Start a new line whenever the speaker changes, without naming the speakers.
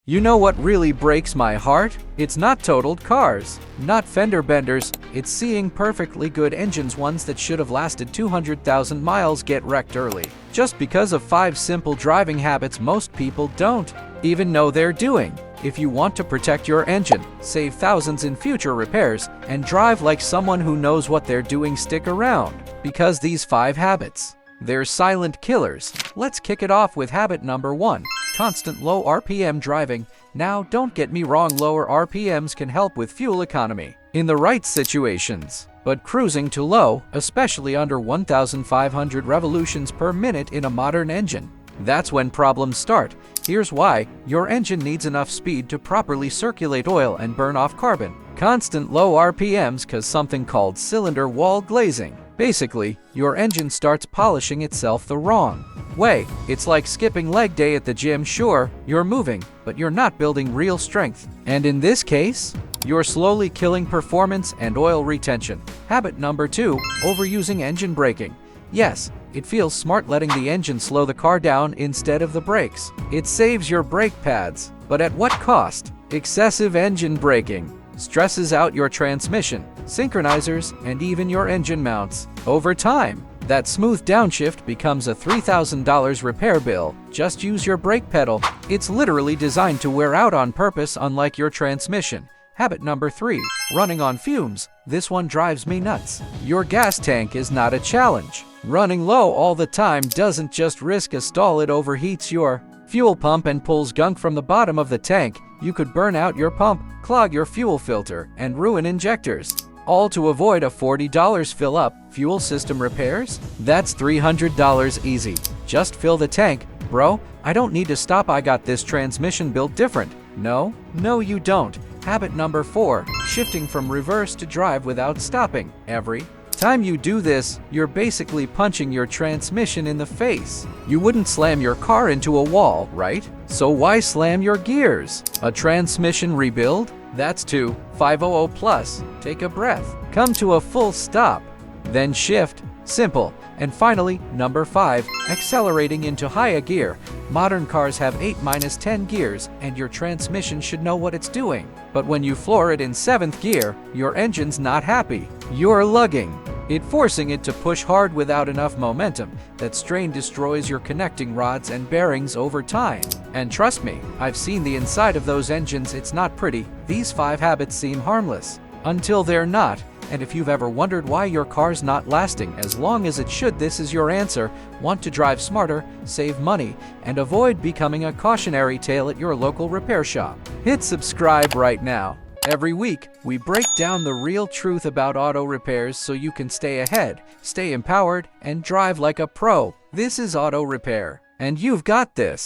You know what really breaks my heart? It's not totaled cars, not fender benders, it's seeing perfectly good engines, ones that should have lasted 200,000 miles, get wrecked early. Just because of 5 simple driving habits most people don't even know they're doing. If you want to protect your engine, save thousands in future repairs, and drive like someone who knows what they're doing, stick around. Because these 5 habits, they're silent killers. Let's kick it off with habit number 1. Constant low RPM driving. Now, don't get me wrong, lower RPMs can help with fuel economy in the right situations. But cruising too low, especially under 1,500 revolutions per minute in a modern engine, that's when problems start. Here's why. Your engine needs enough speed to properly circulate oil and burn off carbon. Constant low RPMs cause something called cylinder wall glazing. Basically, your engine starts polishing itself the wrong way. It's like skipping leg day at the gym. Sure, you're moving, but you're not building real strength. And in this case, you're slowly killing performance and oil retention. Habit number 2, overusing engine braking. Yes, it feels smart letting the engine slow the car down instead of the brakes. It saves your brake pads, but at what cost? Excessive engine braking stresses out your transmission, synchronizers, and even your engine mounts. Over time, that smooth downshift becomes a $3,000 repair bill. Just use your brake pedal. It's literally designed to wear out on purpose, unlike your transmission. Habit number 3, running on fumes. This one drives me nuts. Your gas tank is not a challenge. Running low all the time doesn't just risk a stall, it overheats your fuel pump and pulls gunk from the bottom of the tank. You could burn out your pump, clog your fuel filter, and ruin injectors. All to avoid a $40 fill-up. Fuel system repairs? That's $300 easy. Just fill the tank. Bro, I don't need to stop, I got this transmission built different. No, you don't. Habit number 4, shifting from reverse to drive without stopping. Every time you do this, you're basically punching your transmission in the face. You wouldn't slam your car into a wall, right? So why slam your gears? A transmission rebuild? That's 2,500 plus. Take a breath. Come to a full stop. Then shift. Simple. And finally, number 5, accelerating into higher gear. Modern cars have 8-10 gears, and your transmission should know what it's doing. But when you floor it in 7th gear, your engine's not happy. You're lugging it, forcing it to push hard without enough momentum. That strain destroys your connecting rods and bearings over time. And trust me, I've seen the inside of those engines, it's not pretty. These 5 habits seem harmless until they're not. And if you've ever wondered why your car's not lasting as long as it should, this is your answer. Want to drive smarter, save money, and avoid becoming a cautionary tale at your local repair shop? Hit subscribe right now. Every week, we break down the real truth about auto repairs so you can stay ahead, stay empowered, and drive like a pro. This is Auto Repair, and you've got this.